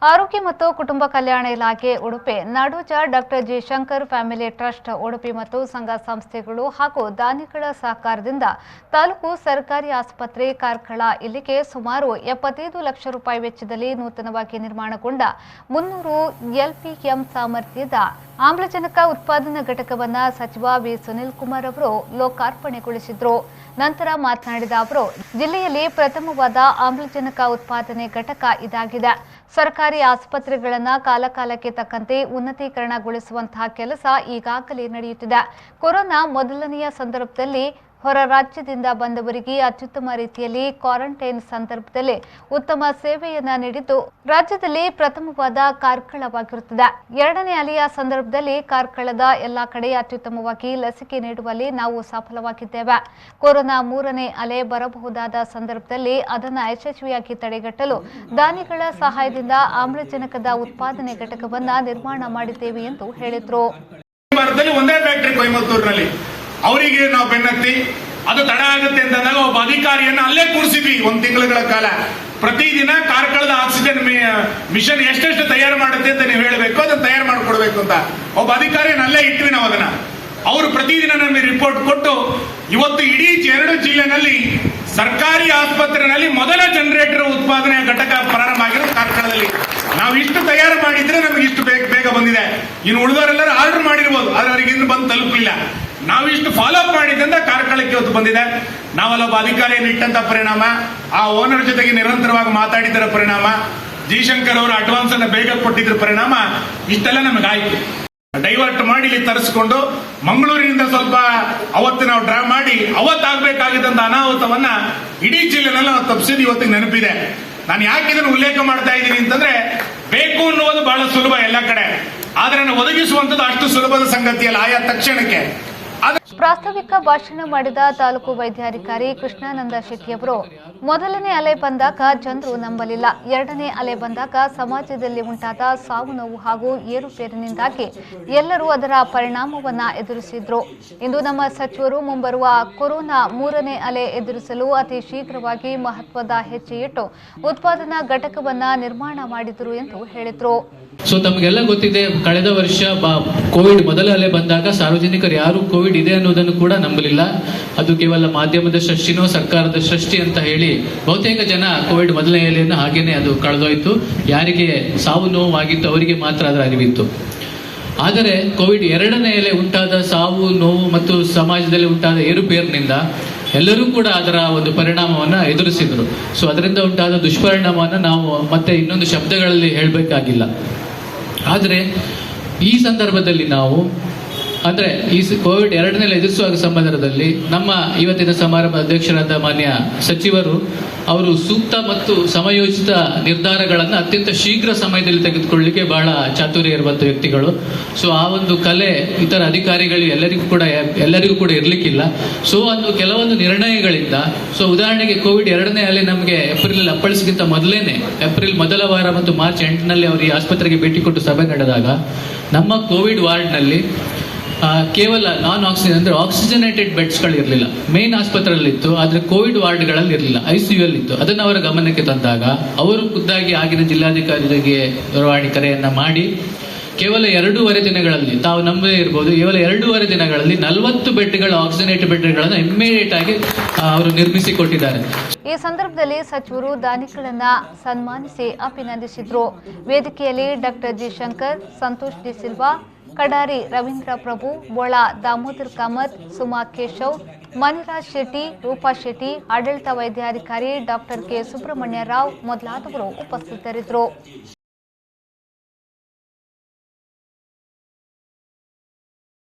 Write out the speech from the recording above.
ಆರೋಗ್ಯ ಮತ್ತು ಕುಟುಂಬ ಕಲ್ಯಾಣ ಇಲಾಖೆ Udupi Nadoja doctor G Shankar family trust Udupi ಮತ್ತು ಸಂಘ ಸಂಸ್ಥೆಗಳು ಹಾಗೂ ದಾನಿಗಳ ಸಹಕಾರದಿಂದ ತಾಲೂಕು ಸರ್ಕಾರಿ ಆಸ್ಪತ್ರೆ ಕಾರ್ಕಳ ಇಲ್ಲಿಗೆ ಸುಮಾರು 75 ಲಕ್ಷ ರೂಪಾಯಿ ವೆಚ್ಚದಲ್ಲಿ ನೂತನವಾಗಿ ನಿರ್ಮಾಣಗೊಂಡ 300 ಎಲ್ಪಿಎಂ ಸಾಮರ್ಥ್ಯದ ಆಮ್ಲಜನಕ ಉತ್ಪಾದನಾ ಘಟಕವನ್ನು ಸಚಿವ ವಿ ಸುನೀಲ್ ಕುಮಾರ್ ಅವರು ಲೋಕಾರ್ಪಣೆಗೊಳಿಸಿದರು. ನಂತರ ಮಾತನಾಡಿದ ಅವರು, ಜಿಲ್ಲೆಯಲ್ಲಿ ಪ್ರಥಮವಾದ ಆಮ್ಲಜನಕ ಉತ್ಪಾದನೆ ಘಟಕ ಇದಾಗಿದೆ. ಸರ್ಕಾರಿ ಆಸ್ಪತ್ರೆಗಳನ್ನು ಕಾಲಕಾಲಕ್ಕೆ ತಕ್ಕಂತೆ ಉನ್ನತೀಕರಣಗೊಳಿಸುವಂತಹ ಕೆಲಸ ಈಗಾಗಲೇ ನಡೆಯುತ್ತಿದೆ. ಕೊರೋನಾ ಮೊದಲನೆಯ ಸಂದರ್ಭದಲ್ಲಿ ಹೊರ ರಾಜ್ಯದಿಂದ ಬಂದವರಿಗೆ ಅತ್ಯುತ್ತಮ ರೀತಿಯಲ್ಲಿ ಕ್ವಾರಂಟೈನ್ ಸಂದರ್ಭದಲ್ಲಿ ಉತ್ತಮ ಸೇವೆಯನ್ನ ನೀಡಿದ್ದು ರಾಜ್ಯದಲ್ಲಿ ಪ್ರಥಮವಾದ ಕಾರ್ಕಳವಾಗಿರುತ್ತದೆ. ಎರಡನೇ ಅಲೆಯ ಸಂದರ್ಭದಲ್ಲಿ ಕಾರ್ಕಳದ ಎಲ್ಲಾ ಕಡೆ ಅತ್ಯುತ್ತಮವಾಗಿ ಲಸಿಕೆ ನೀಡುವಲ್ಲಿ ನಾವು ಸಫಲವಾಗಿದ್ದೇವೆ. ಕೊರೋನಾ ಮೂರನೇ ಅಲೆ ಬರಬಹುದಾದ ಸಂದರ್ಭದಲ್ಲಿ ಅದನ್ನು ಯಶಸ್ವಿಯಾಗಿ ತಡೆಗಟ್ಟಲು ದಾನಿಗಳ ಸಹಾಯದಿಂದ ಆಮ್ಲಜನಕದ ಉತ್ಪಾದನೆ ಘಟಕವನ್ನು ನಿರ್ಮಾಣ ಮಾಡಿದ್ದೇವೆ ಎಂದು ಹೇಳಿದರು. ಅವರಿಗೆ ನಾವು ಬೆನ್ನತ್ತಿ ಅದು ತಡ ಆಗುತ್ತೆ ಅಂತಂದಾಗ ಒಬ್ಬ ಅಧಿಕಾರಿಯನ್ನು ಅಲ್ಲೇ ಕೂರಿಸಿದ್ವಿ 1 ತಿಂಗಳ ಕಾಲ. ಪ್ರತಿದಿನ ಕಾರ್ಕಳದ ಆಕ್ಸಿಜನ್ ಮಿಷನ್ ಎಷ್ಟೆಷ್ಟು ತಯಾರು ಮಾಡುತ್ತೆ ಅಂತ ನೀವು ಹೇಳಬೇಕು, ಅದನ್ನ ತಯಾರು ಮಾಡಿಕೊಡ್ಬೇಕು ಅಂತ ಒಬ್ಬ ಅಧಿಕಾರಿಯನ್ನು ಅಲ್ಲೇ ಇಟ್ವಿ ನಾವು. ಅದನ್ನ ಅವರು ಪ್ರತಿದಿನ ನಮಗೆ ರಿಪೋರ್ಟ್ ಕೊಟ್ಟು ಇವತ್ತು ಇಡೀ 2 ಜಿಲ್ಲೆನಲ್ಲಿ ಸರ್ಕಾರಿ ಆಸ್ಪತ್ರೆಯಲ್ಲಿ ಮೊದಲ ಜನರೇಟರ್ ಉತ್ಪಾದನೆ ಘಟಕ ಪ್ರಾರಂಭ ಆಗಿರೋದು ಕಾರ್ಕಳದಲ್ಲಿ. ನಾವು ಇಷ್ಟು ತಯಾರು ಮಾಡಿದ್ರೆ ನಮಗೆ ಇಷ್ಟು ಬೇಗ ಬಂದಿದೆ. ಇನ್ನು ಉಳಿದವರೆಲ್ಲರೂ ಆರ್ಡರ್ ಮಾಡಿರ್ಬೋದು, ಆದ್ರೆ ಅವರಿಗೆ ಇನ್ನು ಬಂದು ತಲುಪಿಲ್ಲ. ನಾವಿಷ್ಟು ಫಾಲೋ ಅಪ್ ಮಾಡಿದ್ರಿಂದ ಕಾರ್ಕಳಕ್ಕೆ ಇವತ್ತು ಬಂದಿದೆ. ನಾವಲ್ಲೊಬ್ಬ ಅಧಿಕಾರಿಯನ್ನು ಇಟ್ಟಂತ ಪರಿಣಾಮ, ಆ ಓನರ್ ಜೊತೆಗೆ ನಿರಂತರವಾಗಿ ಮಾತಾಡಿದರ ಪರಿಣಾಮ, ಜಿ ಶಂಕರ್ ಅವರು ಅಡ್ವಾನ್ಸ್ ಅನ್ನ ಬೇಗ ಕೊಟ್ಟಿದ್ರ ಪರಿಣಾಮ ಇಷ್ಟೆಲ್ಲ ನಮಗಾಯ್ತು. ಡೈವರ್ಟ್ ಮಾಡಿ ಇಲ್ಲಿ ತರಿಸಿಕೊಂಡು ಮಂಗಳೂರಿನಿಂದ ಸ್ವಲ್ಪ ಅವತ್ತು ನಾವು ಡ್ರಾ ಮಾಡಿ ಅವತ್ತಾಗಬೇಕಾಗಿದ್ದಂತ ಅನಾಹುತವನ್ನ ಇಡೀ ಜಿಲ್ಲೆನೆಲ್ಲ ನಾವು ತಪ್ಪಿಸಿದ್ದು ಇವತ್ತಿಗೆ ನೆನಪಿದೆ. ನಾನು ಯಾಕೆ ಇದನ್ನು ಉಲ್ಲೇಖ ಮಾಡ್ತಾ ಇದ್ದೀನಿ ಅಂತಂದ್ರೆ, ಬೇಕು ಅನ್ನುವುದು ಬಹಳ ಸುಲಭ ಎಲ್ಲ ಕಡೆ, ಆದ್ರೆ ಒದಗಿಸುವಂತದ್ದು ಅಷ್ಟು ಸುಲಭದ ಸಂಗತಿಯಲ್ಲ ಆಯಾ ತಕ್ಷಣಕ್ಕೆ. ಪ್ರಾಸ್ತಾವಿಕ ಭಾಷಣ ಮಾಡಿದ ತಾಲೂಕು ವೈದ್ಯಾಧಿಕಾರಿ ಕೃಷ್ಣಾನಂದ ಶೆಟ್ಟಿಯವರು, ಮೊದಲನೇ ಅಲೆ ಬಂದಾಗ ಜನರು ನಂಬಲಿಲ್ಲ. ಎರಡನೇ ಅಲೆ ಬಂದಾಗ ಸಮಾಜದಲ್ಲಿ ಉಂಟಾದ ಸಾವು ನೋವು ಹಾಗೂ ಏರುಪೇರಿನಿಂದಾಗಿ ಎಲ್ಲರೂ ಅದರ ಪರಿಣಾಮವನ್ನ ಎದುರಿಸಿದ್ರು. ಇಂದು ನಮ್ಮ ಸಚಿವರು ಮುಂಬರುವ ಕೊರೋನಾ ಮೂರನೇ ಅಲೆ ಎದುರಿಸಲು ಅತಿ ಶೀಘ್ರವಾಗಿ ಮಹತ್ವದ ಹೆಜ್ಜೆ ಇಟ್ಟು ಉತ್ಪಾದನಾ ಘಟಕವನ್ನ ನಿರ್ಮಾಣ ಮಾಡಿದರು ಎಂದು ಹೇಳಿದರು. ಸೊ ತಮಗೆಲ್ಲ ಗೊತ್ತಿದೆ, ಕಳೆದ ವರ್ಷ ಕೋವಿಡ್ ಮೊದಲ ಅಲೆ ಬಂದಾಗ ಸಾರ್ವಜನಿಕರು ಯಾರು ಕೋವಿಡ್ ಇದೆ ಅನ್ನೋದನ್ನು ಕೂಡ ನಂಬಲಿಲ್ಲ. ಅದು ಕೇವಲ ಮಾಧ್ಯಮದ ಸೃಷ್ಟಿನೋ ಸರ್ಕಾರದ ಸೃಷ್ಟಿ ಅಂತ ಹೇಳಿ ಬಹುತೇಕ ಜನ ಕೋವಿಡ್ ಮೊದಲನೇ ಅಲೆಯನ್ನು ಹಾಗೇನೆ ಅದು ಕಳೆದೋಯ್ತು. ಯಾರಿಗೆ ಸಾವು ನೋವಾಗಿತ್ತು ಅವರಿಗೆ ಮಾತ್ರ ಅದರ ಅರಿವಿತ್ತು. ಆದರೆ ಕೋವಿಡ್ ಎರಡನೇ ಅಲೆ ಉಂಟಾದ ಸಾವು ನೋವು ಮತ್ತು ಸಮಾಜದಲ್ಲಿ ಉಂಟಾದ ಏರುಪೇರಿನಿಂದ ಎಲ್ಲರೂ ಕೂಡ ಅದರ ಒಂದು ಪರಿಣಾಮವನ್ನು ಎದುರಿಸಿದ್ರು. ಸೊ ಅದರಿಂದ ಉಂಟಾದ ದುಷ್ಪರಿಣಾಮವನ್ನು ನಾವು ಮತ್ತೆ ಇನ್ನೊಂದು ಶಬ್ದಗಳಲ್ಲಿ ಹೇಳಬೇಕಾಗಿಲ್ಲ. ಆದರೆ ಈ ಸಂದರ್ಭದಲ್ಲಿ ನಾವು ಅಂದ್ರೆ ಈ ಕೋವಿಡ್ ಎರಡನೇ ಎದುರಿಸುವ ಸಂದರ್ಭದಲ್ಲಿ ನಮ್ಮ ಇವತ್ತಿನ ಸಮಾರಂಭ ಅಧ್ಯಕ್ಷರಾದ ಮಾನ್ಯ ಸಚಿವರು ಅವರು ಸೂಕ್ತ ಮತ್ತು ಸಮಯೋಚಿತ ನಿರ್ಧಾರಗಳನ್ನು ಅತ್ಯಂತ ಶೀಘ್ರ ಸಮಯದಲ್ಲಿ ತೆಗೆದುಕೊಳ್ಳಲಿಕ್ಕೆ ಬಹಳ ಚಾತುರ್ಯ ಇರುವಂತ ವ್ಯಕ್ತಿಗಳು. ಸೊ ಆ ಒಂದು ಕಲೆ ಇತರ ಅಧಿಕಾರಿಗಳು ಎಲ್ಲರಿಗೂ ಕೂಡ ಇರ್ಲಿಕ್ಕಿಲ್ಲ. ಸೊ ಒಂದು ಕೆಲವೊಂದು ನಿರ್ಣಯಗಳಿಂದ, ಸೊ ಉದಾಹರಣೆಗೆ ಕೋವಿಡ್ ಎರಡನೇ ಅಲೆ ನಮಗೆ ಏಪ್ರಿಲ್ ಅಪ್ಪಳಿಸಿಗಿಂತ ಮೊದಲೇನೆ ಏಪ್ರಿಲ್ ಮೊದಲ ವಾರ ಮತ್ತು ಮಾರ್ಚ್ 8ನಲ್ಲಿ ಅವರು ಈ ಆಸ್ಪತ್ರೆಗೆ ಭೇಟಿ ಕೊಟ್ಟು ಸಭೆ ನಡೆದಾಗ ನಮ್ಮ ಕೋವಿಡ್ ವಾರ್ಡ್ನಲ್ಲಿ ಕೇವಲ ನಾನ್ ಆಕ್ಸಿಜನ್ ಅಂದ್ರೆ ಆಕ್ಸಿಜನೇಟೆಡ್ ಬೆಡ್ಸ್ಗಳು ಇರಲಿಲ್ಲ. ಮೇನ್ ಆಸ್ಪತ್ರೆಯಲ್ಲಿತ್ತು, ಆದ್ರೆ ಕೋವಿಡ್ ವಾರ್ಡ್ಗಳಲ್ಲಿ ಇರಲಿಲ್ಲ, ICU ಇತ್ತು. ಅದನ್ನು ಅವರ ಗಮನಕ್ಕೆ ತಂದಾಗ ಅವರು ಖುದ್ದಾಗಿ ಆಗಿನ ಜಿಲ್ಲಾಧಿಕಾರಿಗೆ ದೂರವಾಣಿ ಕರೆಯನ್ನ ಮಾಡಿ ಕೇವಲ 2.5 ದಿನಗಳಲ್ಲಿ, ತಾವು ನಂಬದೇ ಇರಬಹುದು, ಕೇವಲ 2.5 ದಿನಗಳಲ್ಲಿ 40 ಬೆಡ್ಗಳ ಆಕ್ಸಿಜನೇಟೆಡ್ ಬೆಡ್ಗಳನ್ನು ಇಮ್ಮಿಡಿಯೇಟ್ ಆಗಿ ಅವರು ನಿರ್ಮಿಸಿ ಕೊಟ್ಟಿದ್ದಾರೆ. ಈ ಸಂದರ್ಭದಲ್ಲಿ ಸಚಿವರು ದಾನಿಗಳನ್ನ ಸನ್ಮಾನಿಸಿ ಅಭಿನಂದಿಸಿದ್ರು. ವೇದಿಕೆಯಲ್ಲಿ doctor G Shankar, Santosh D'Silva, Kadari Ravindra Prabhu, Bola Damodar Kamath, Suma Keshav, Maniraj Shetty, Roopa Shetty, ಆಡಳಿತ ವೈದ್ಯಾಧಿಕಾರಿ ಡಾಕ್ಟರ್ ಕೆ ಸುಬ್ರಹ್ಮಣ್ಯ ರಾವ್ ಮೊದಲಾದವರು ಉಪಸ್ಥಿತರಿದ್ದರು.